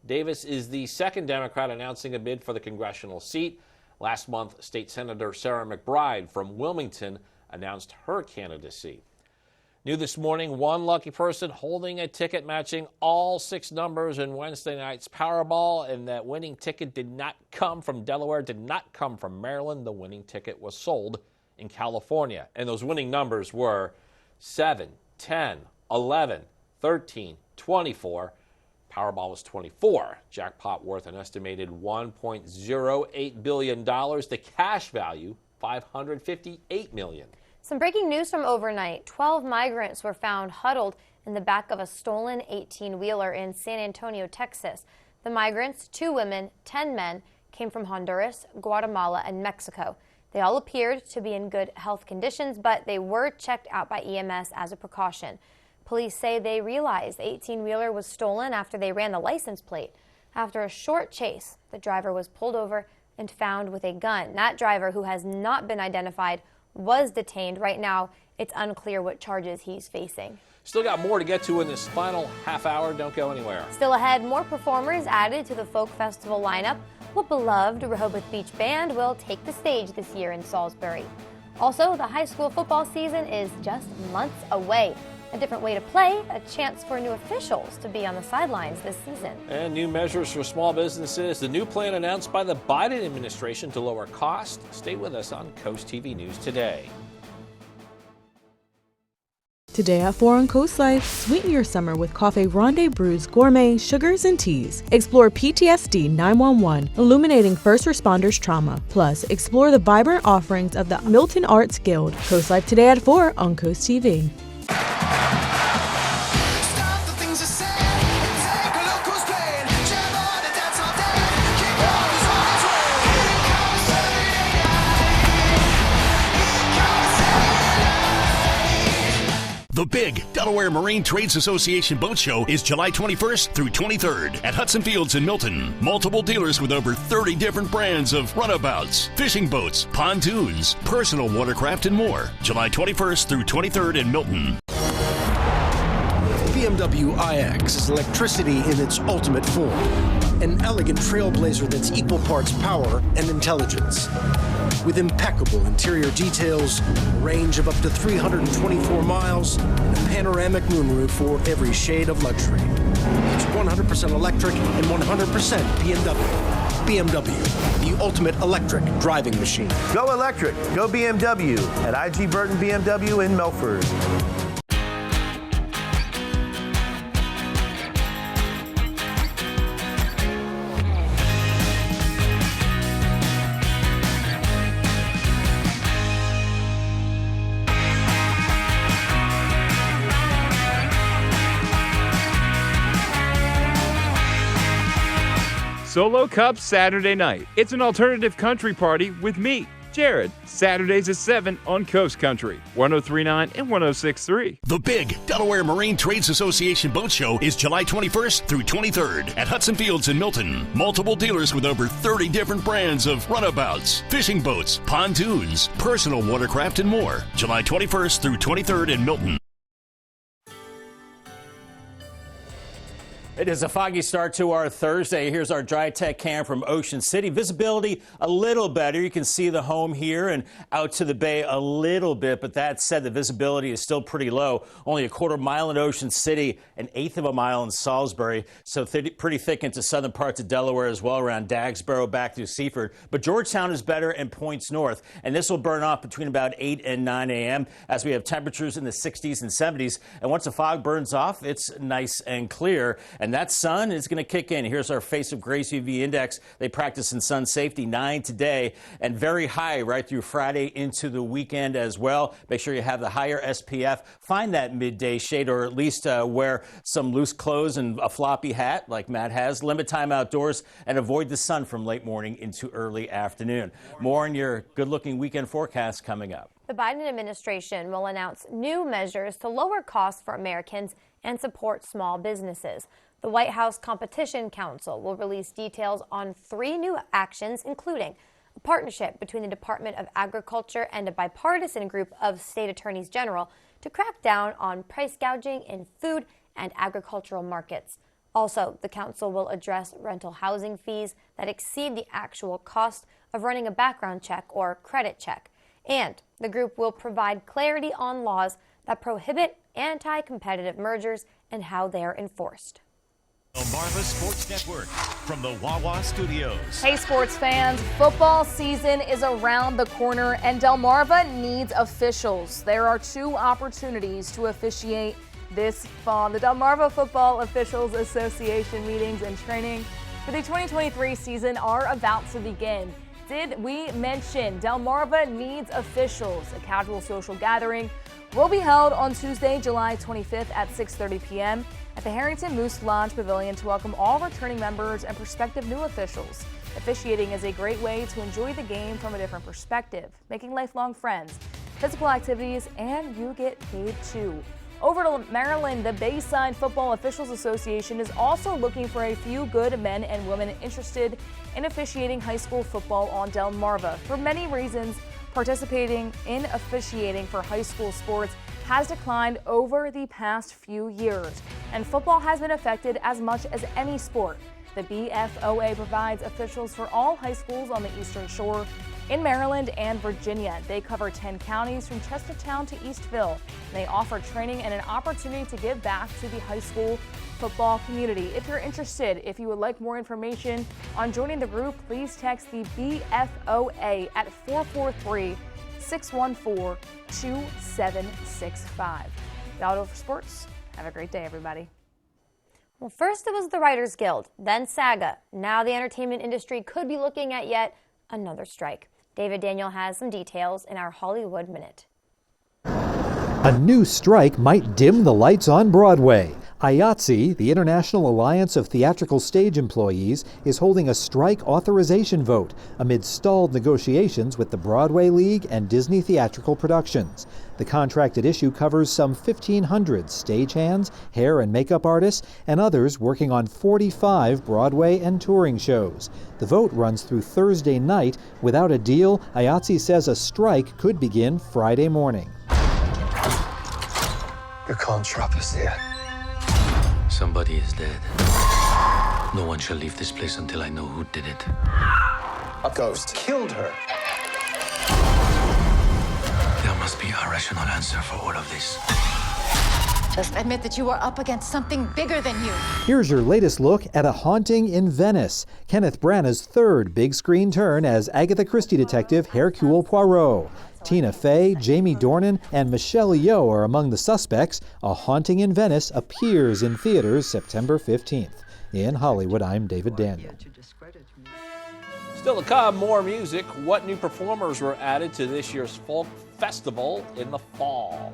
Davis is the second Democrat announcing a bid for the congressional seat. Last month, State Senator Sarah McBride from Wilmington announced her candidacy. New this morning, one lucky person holding a ticket matching all 6 numbers in Wednesday night's Powerball, and that winning ticket did not come from Delaware, did not come from Maryland. The winning ticket was sold in California, and those winning numbers were 7, 10, 11, 13, 24. Powerball was 24. Jackpot worth an estimated $1.08 billion. The cash value, $558 million. Some breaking news from overnight. 12 migrants were found huddled in the back of a stolen 18-wheeler in San Antonio, Texas. The migrants, 2 women, 10 men, came from Honduras, Guatemala, and Mexico. They all appeared to be in good health conditions, but they were checked out by EMS as a precaution. Police say they realized the 18-wheeler was stolen after they ran the license plate. After a short chase, the driver was pulled over and found with a gun. That driver, who has not been identified, was detained. Right now, it's unclear what charges he's facing. Still got more to get to in this final half hour. Don't go anywhere. Still ahead, more performers added to the folk festival lineup. What beloved Rehoboth Beach band will take the stage this year in Salisbury. Also, the high school football season is just months away. A different way to play, a chance for new officials to be on the sidelines this season. And new measures for small businesses. The new plan announced by the Biden administration to lower costs. Stay with us on Coast TV News today. Today at 4 on Coast Life, sweeten your summer with Cafe Ronde Brews gourmet sugars and teas. Explore PTSD 911, illuminating first responders trauma. Plus, explore the vibrant offerings of the Milton Arts Guild. Coast Life today at 4 on Coast TV. The big Delaware Marine Trades Association Boat Show is July 21st through 23rd at Hudson Fields in Milton. Multiple dealers with over 30 different brands of runabouts, fishing boats, pontoons, personal watercraft, and more. July 21st through 23rd in Milton. BMW iX is electricity in its ultimate form. An elegant trailblazer that's equal parts power and intelligence. With impeccable interior details, a range of up to 324 miles, and a panoramic moonroof for every shade of luxury. It's 100% electric and 100% BMW. BMW, the ultimate electric driving machine. Go electric. Go BMW at IG Burton BMW in Milford. Solo Cup Saturday night. It's an alternative country party with me, Jared. Saturdays at 7 on Coast Country, 103.9 and 106.3. The big Delaware Marine Trades Association Boat Show is July 21st through 23rd at Hudson Fields in Milton. Multiple dealers with over 30 different brands of runabouts, fishing boats, pontoons, personal watercraft, and more. July 21st through 23rd in Milton. It is a foggy start to our Thursday. Here's our dry tech cam from Ocean City. Visibility a little better. You can see the home here and out to the bay a little bit. But that said, the visibility is still pretty low. Only a quarter mile in Ocean City, an eighth of a mile in Salisbury. So pretty thick into southern parts of Delaware as well, around Dagsboro back through Seaford. But Georgetown is better and points north. And this will burn off between about 8 and 9 a.m. as we have temperatures in the 60s and 70s. And once the fog burns off, it's nice and clear. And that sun is going to kick in. Here's our face of grace UV index. They practice in sun safety 9 today and very high right through Friday into the weekend as well. Make sure you have the higher SPF. Find that midday shade, or at least wear some loose clothes and a floppy hat like Matt has. Limit time outdoors and avoid the sun from late morning into early afternoon. More on your good-looking weekend forecast coming up. The Biden administration will announce new measures to lower costs for Americans and support small businesses. The White House Competition Council will release details on 3 new actions, including a partnership between the Department of Agriculture and a bipartisan group of state attorneys general to crack down on price gouging in food and agricultural markets. Also, the council will address rental housing fees that exceed the actual cost of running a background check or credit check. And the group will provide clarity on laws that prohibit anti-competitive mergers and how they are enforced. Delmarva Sports Network from the Wawa Studios. Hey sports fans, football season is around the corner and Delmarva needs officials. There are 2 opportunities to officiate this fall. The Delmarva Football Officials Association meetings and training for the 2023 season are about to begin. Did we mention Delmarva needs officials? A casual social gathering will be held on Tuesday, July 25th at 6:30 p.m. at the Harrington Moose Lodge Pavilion to welcome all returning members and prospective new officials. Officiating is a great way to enjoy the game from a different perspective, making lifelong friends, physical activities, and you get paid too. Over to Maryland, the Bayside Football Officials Association is also looking for a few good men and women interested in officiating high school football on Delmarva. For many reasons, participating in officiating for high school sports has declined over the past few years, and football has been affected as much as any sport. The BFOA provides officials for all high schools on the Eastern Shore in Maryland and Virginia. They cover 10 counties from Chestertown to Eastville. They offer training and an opportunity to give back to the high school football community. If you're interested, if you would like more information on joining the group, please text the BFOA at 443-614-2765. That'll do it for sports. Have a great day, everybody. Well, first it was the Writers Guild, then SAGA. Now the entertainment industry could be looking at yet another strike. David Daniel has some details in our Hollywood Minute. A new strike might dim the lights on Broadway. IATSE, the International Alliance of Theatrical Stage Employees, is holding a strike authorization vote amid stalled negotiations with the Broadway League and Disney Theatrical Productions. The contract at issue covers some 1,500 stagehands, hair and makeup artists, and others working on 45 Broadway and touring shows. The vote runs through Thursday night. Without a deal, IATSE says a strike could begin Friday morning. You can't trap us here. Somebody is dead. No one shall leave this place until I know who did it. A ghost killed her. There must be a rational answer for all of this. Just admit that you are up against something bigger than you. Here's your latest look at A Haunting in Venice, Kenneth Branagh's third big screen turn as Agatha Christie detective Hercule Poirot. Tina Fey, Jamie Dornan, and Michelle Yeoh are among the suspects. A Haunting in Venice appears in theaters September 15th. In Hollywood, I'm David Daniel. Still to come, more music. What new performers were added to this year's folk festival in the fall?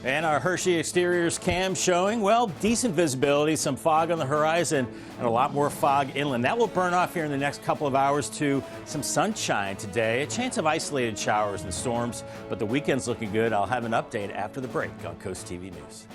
And our Hershey Exteriors cam showing, well, decent visibility, some fog on the horizon, and a lot more fog inland. That will burn off here in the next couple of hours to some sunshine today. A chance of isolated showers and storms, but the weekend's looking good. I'll have an update after the break on Coast TV News.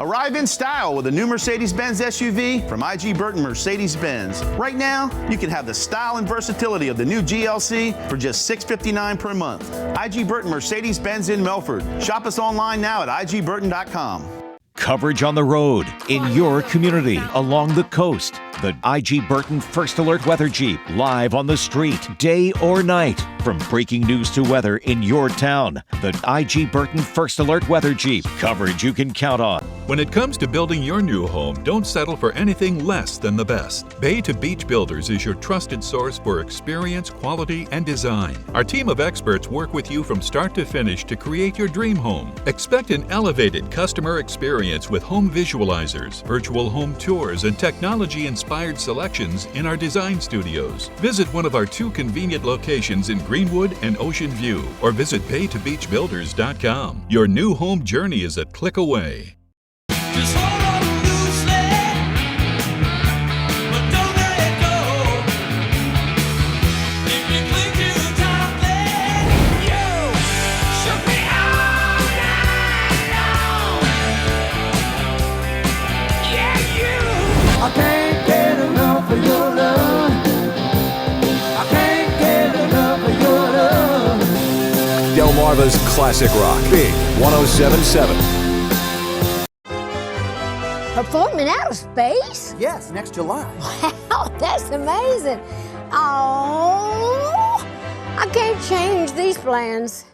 Arrive in style with a new Mercedes-Benz SUV from IG Burton Mercedes-Benz. Right now, you can have the style and versatility of the new GLC for just $659 per month. IG Burton Mercedes-Benz in Melford. Shop us online now at igburton.com. Coverage on the road, in your community, along the coast. The IG Burton First Alert Weather Jeep, live on the street, day or night. From breaking news to weather in your town, the IG Burton First Alert Weather Jeep. Coverage you can count on. When it comes to building your new home, don't settle for anything less than the best. Bay to Beach Builders is your trusted source for experience, quality, and design. Our team of experts work with you from start to finish to create your dream home. Expect an elevated customer experience with home visualizers, virtual home tours, and technology-inspired selections in our design studios. Visit one of our 2 convenient locations in Greenwood and Ocean View, or visit baytobeachbuilders.com. Your new home journey is a click away. Just hold on loosely, but don't let it go. If you cling too tightly, you should be all night long. Yeah, you. I can't get enough of your love. I can't get enough of your love. Delmarva's Classic Rock, Big 107.7. Performing outer space? Yes, next July. Wow, that's amazing. Oh, I can't change these plans.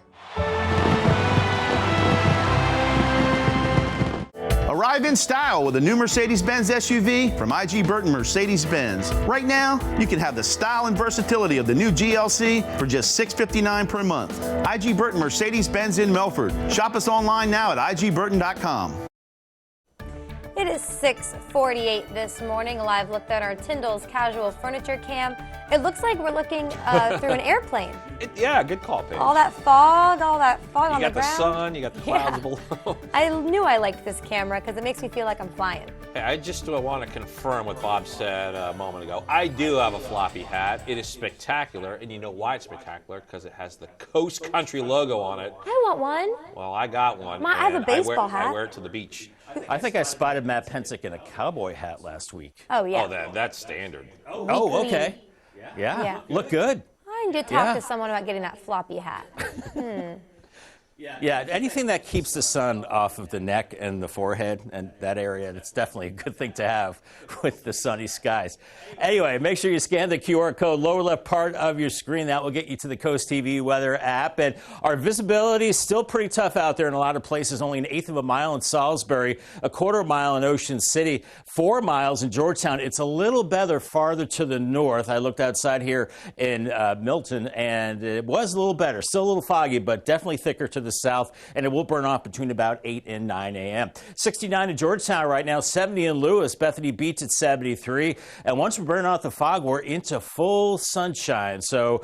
Arrive in style with a new Mercedes-Benz SUV from IG Burton Mercedes-Benz. Right now, you can have the style and versatility of the new GLC for just $659 per month. IG Burton Mercedes-Benz in Melford. Shop us online now at igburton.com. It is 6:48 this morning. A live look at our Tyndall's casual furniture cam. It looks like we're looking through an airplane. Yeah, good call, Paige. All that fog on the ground. You got the sun, you got the clouds below. I knew I liked this camera because it makes me feel like I'm flying. Hey, I just want to confirm what Bob said a moment ago. I do have a floppy hat. It is spectacular, and you know why it's spectacular? Because it has the Coast Country logo on it. I want one. Well, I got one. I have a baseball hat. I wear it to the beach. I think I spotted Matt Pensick in a cowboy hat last week. Oh, yeah. Oh, that's standard. Oh, okay. Yeah. Look good. I need to talk to someone about getting that floppy hat. Yeah, anything that keeps the sun off of the neck and the forehead and that area, it's definitely a good thing to have with the sunny skies. Anyway, make sure you scan the QR code lower left part of your screen. That will get you to the Coast TV weather app. And our visibility is still pretty tough out there in a lot of places. Only 1/8 of a mile in Salisbury, 1/4 mile in Ocean City, 4 miles in Georgetown. It's a little better farther to the north. I looked outside here in Milton, and it was a little better. Still a little foggy, but definitely thicker to the the south, and it will burn off between about 8 and 9 a.m. 69 in Georgetown right now, 70 in Lewis, Bethany Beach at 73. And once we burn off the fog, we're into full sunshine. So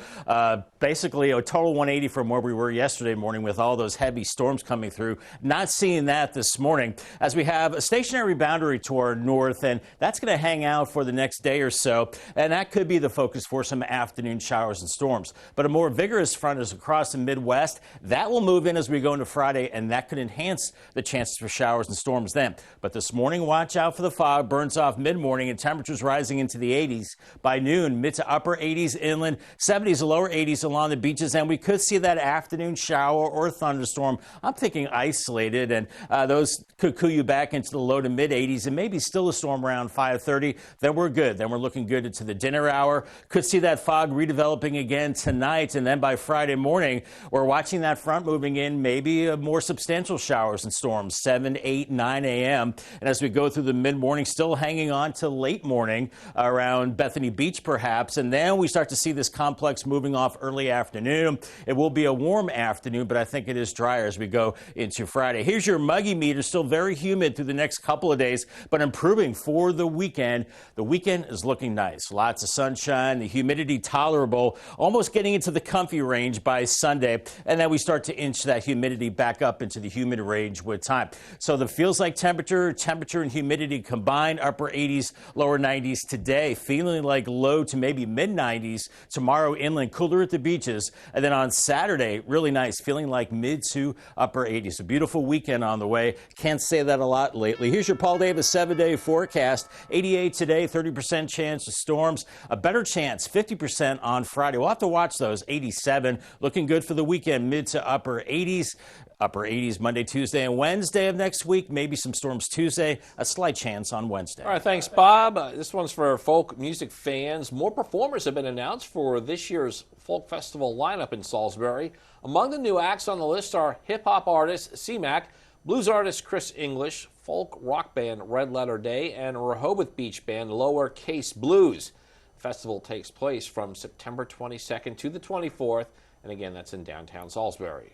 basically a total 180 from where we were yesterday morning with all those heavy storms coming through. Not seeing that this morning as we have a stationary boundary to our north, and that's going to hang out for the next day or so. And that could be the focus for some afternoon showers and storms. But a more vigorous front is across the Midwest. That will move in as we go into Friday, and that could enhance the chances for showers and storms then. But this morning, watch out for the fog. Burns off mid-morning and temperatures rising into the 80s. By noon, mid to upper 80s inland, 70s to lower 80s along the beaches, and we could see that afternoon shower or thunderstorm. I'm thinking isolated, and those could cool you back into the low to mid 80s and maybe still a storm around 5:30. Then we're good. Then we're looking good into the dinner hour. Could see that fog redeveloping again tonight, and then by Friday morning, we're watching that front moving in, maybe more substantial showers and storms, 7, 8, 9 a.m. And as we go through the mid-morning, still hanging on to late morning around Bethany Beach perhaps, and then we start to see this complex moving off early afternoon. It will be a warm afternoon, but I think it is drier as we go into Friday. Here's your muggy meter, still very humid through the next couple of days, but improving for the weekend. The weekend is looking nice. Lots of sunshine, the humidity tolerable, almost getting into the comfy range by Sunday, and then we start to inch that humidity back up into the humid range with time. So the feels like temperature and humidity combined, upper 80s, lower 90s today, feeling like low to maybe mid 90s tomorrow inland, cooler at the beaches, and then on Saturday, really nice, feeling like mid to upper 80s. A beautiful weekend on the way. Can't say that a lot lately. Here's your Paul Davis 7-day forecast. 88 today, 30% chance of storms. A better chance, 50% on Friday. We'll have to watch those. 87, looking good for the weekend, mid to upper 80s. Upper 80s Monday, Tuesday, and Wednesday of next week. Maybe some storms Tuesday. A slight chance on Wednesday. All right, thanks, Bob. This one's for folk music fans. More performers have been announced for this year's Folk Festival lineup in Salisbury. Among the new acts on the list are hip-hop artist C-Mac, blues artist Chris English, folk rock band Red Letter Day, and Rehoboth Beach band Lower Case Blues. The festival takes place from September 22nd to the 24th, and again, that's in downtown Salisbury.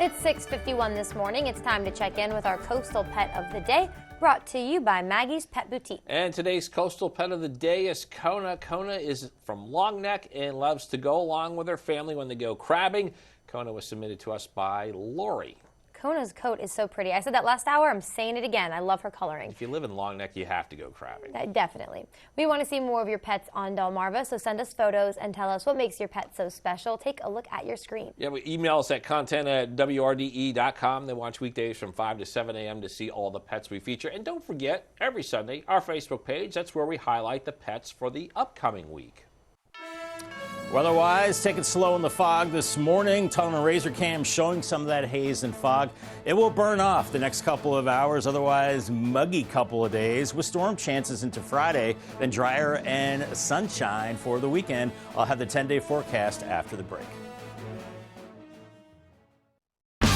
It's 6:51 this morning. It's time to check in with our coastal pet of the day, brought to you by Maggie's Pet Boutique. And today's coastal pet of the day is Kona. Kona is from Long Neck and loves to go along with her family when they go crabbing. Kona was submitted to us by Lori. Kona's coat is so pretty. I said that last hour. I'm saying it again. I love her coloring. If you live in Long Neck, you have to go crabbing. Definitely. We want to see more of your pets on Delmarva, so send us photos and tell us what makes your pet so special. Take a look at your screen. Yeah, email us at content@WRDE.com. Then watch weekdays from 5 to 7 a.m. to see all the pets we feature. And don't forget, every Sunday, our Facebook page, that's where we highlight the pets for the upcoming week. Weather-wise, take it slow in the fog this morning. Tunnel and razor cam showing some of that haze and fog. It will burn off the next couple of hours. Otherwise, muggy couple of days with storm chances into Friday. Then drier and sunshine for the weekend. I'll have the 10-day forecast after the break.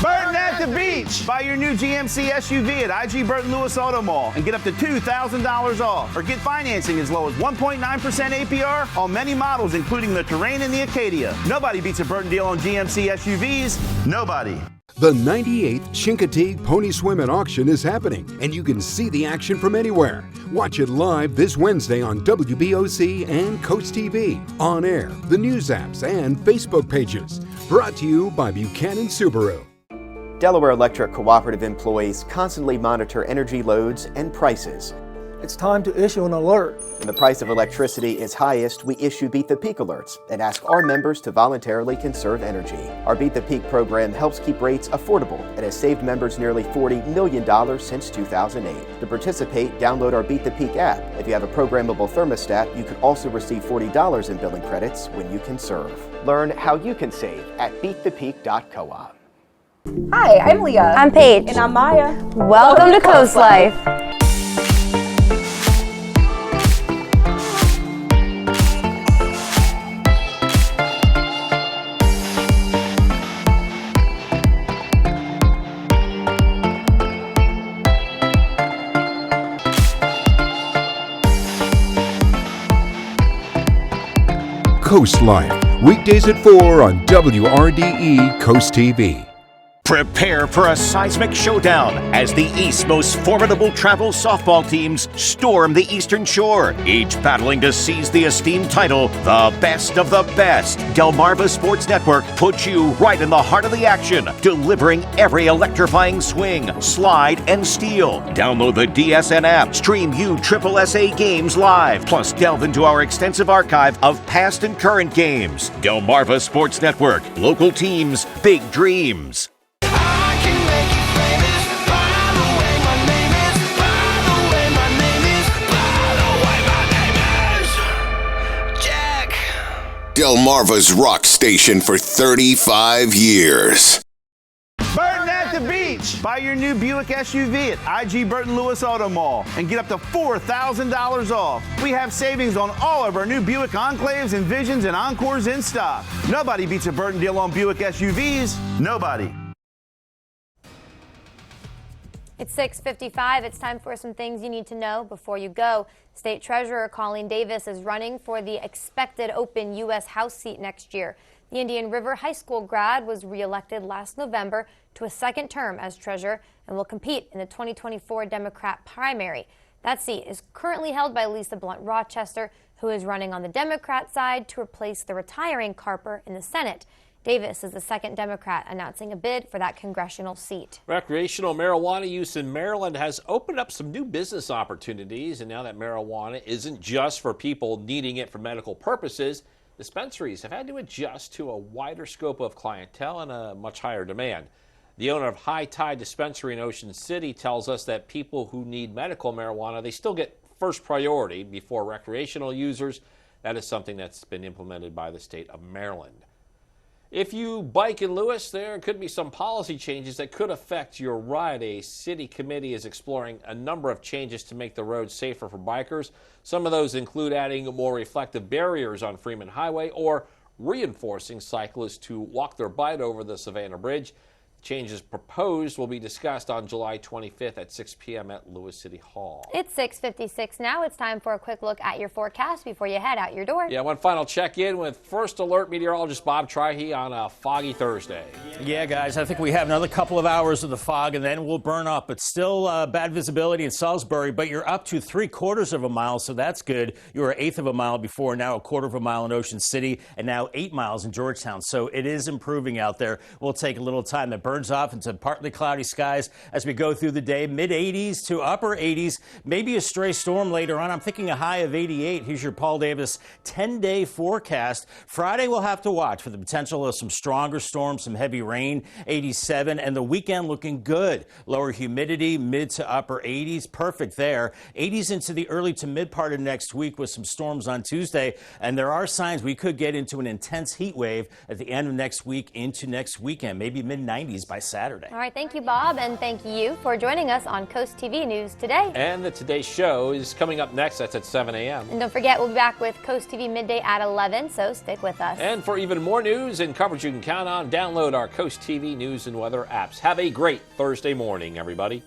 Burton at the beach. Buy your new GMC SUV at IG Burton Lewis Auto Mall and get up to $2,000 off. Or get financing as low as 1.9% APR on many models, including the Terrain and the Acadia. Nobody beats a Burton deal on GMC SUVs. Nobody. The 98th Chincoteague Pony Swim and Auction is happening, and you can see the action from anywhere. Watch it live this Wednesday on WBOC and Coast TV, on air, the news apps, and Facebook pages. Brought to you by Buchanan Subaru. Delaware Electric Cooperative employees constantly monitor energy loads and prices. It's time to issue an alert. When the price of electricity is highest, we issue Beat the Peak alerts and ask our members to voluntarily conserve energy. Our Beat the Peak program helps keep rates affordable and has saved members nearly $40 million since 2008. To participate, download our Beat the Peak app. If you have a programmable thermostat, you could also receive $40 in billing credits when you conserve. Learn how you can save at beatthepeak.coop. Hi, I'm Leah. I'm Paige. And I'm Maya. Welcome to Coast Life. Coast Life weekdays at 4 on WRDE Coast TV. Prepare for a seismic showdown as the East's most formidable travel softball teams storm the Eastern Shore, each battling to seize the esteemed title, the best of the best. Delmarva Sports Network puts you right in the heart of the action, delivering every electrifying swing, slide, and steal. Download the DSN app, stream USSSA games live, plus delve into our extensive archive of past and current games. Delmarva Sports Network, local teams, big dreams. Delmarva's rock station for 35 years. Burton at the beach. Buy your new Buick SUV at IG Burton Lewis Auto Mall and get up to $4,000 off. We have savings on all of our new Buick Enclaves, Envisions, and Encores in stock. Nobody beats a Burton deal on Buick SUVs. Nobody. It's 6:55. It's time for some things you need to know before you go. State Treasurer Colleen Davis is running for the expected open U.S. House seat next year. The Indian River High School grad was reelected last November to a second term as treasurer and will compete in the 2024 Democrat primary. That seat is currently held by Lisa Blunt Rochester, who is running on the Democrat side to replace the retiring Carper in the Senate. Davis is the second Democrat announcing a bid for that congressional seat. Recreational marijuana use in Maryland has opened up some new business opportunities, and now that marijuana isn't just for people needing it for medical purposes, dispensaries have had to adjust to a wider scope of clientele and a much higher demand. The owner of High Tide Dispensary in Ocean City tells us that people who need medical marijuana, they still get first priority before recreational users. That is something that's been implemented by the state of Maryland. If you bike in Lewis, there could be some policy changes that could affect your ride. A city committee is exploring a number of changes to make the roads safer for bikers. Some of those include adding more reflective barriers on Freeman Highway or reinforcing cyclists to walk their bike over the Savannah Bridge. Changes proposed will be discussed on July 25th at 6 p.m. at Lewis City Hall. It's 6:56 now. It's time for a quick look at your forecast before you head out your door. Yeah, one final check-in with First Alert meteorologist Bob Trihey on a foggy Thursday. Yeah, guys, I think we have another couple of hours of the fog, and then we'll burn up. It's still bad visibility in Salisbury, but you're up to 3/4 of a mile, so that's good. You were 1/8 of a mile before, now 1/4 of a mile in Ocean City, and now 8 miles in Georgetown. So it is improving out there. We'll take a little time. That burns off into partly cloudy skies as we go through the day. Mid-80s to upper 80s. Maybe a stray storm later on. I'm thinking a high of 88. Here's your Paul Davis 10-day forecast. Friday we'll have to watch for the potential of some stronger storms, some heavy rain, 87, and the weekend looking good. Lower humidity, mid to upper 80s. Perfect there. 80s into the early to mid part of next week with some storms on Tuesday, and there are signs we could get into an intense heat wave at the end of next week into next weekend, maybe mid-90s by Saturday. All right, thank you, Bob, and thank you for joining us on Coast TV News Today. And the Today Show is coming up next. That's at 7 a.m. And don't forget, we'll be back with Coast TV midday at 11, so stick with us. And for even more news and coverage you can count on, download our Coast TV News and Weather apps. Have a great Thursday morning, everybody.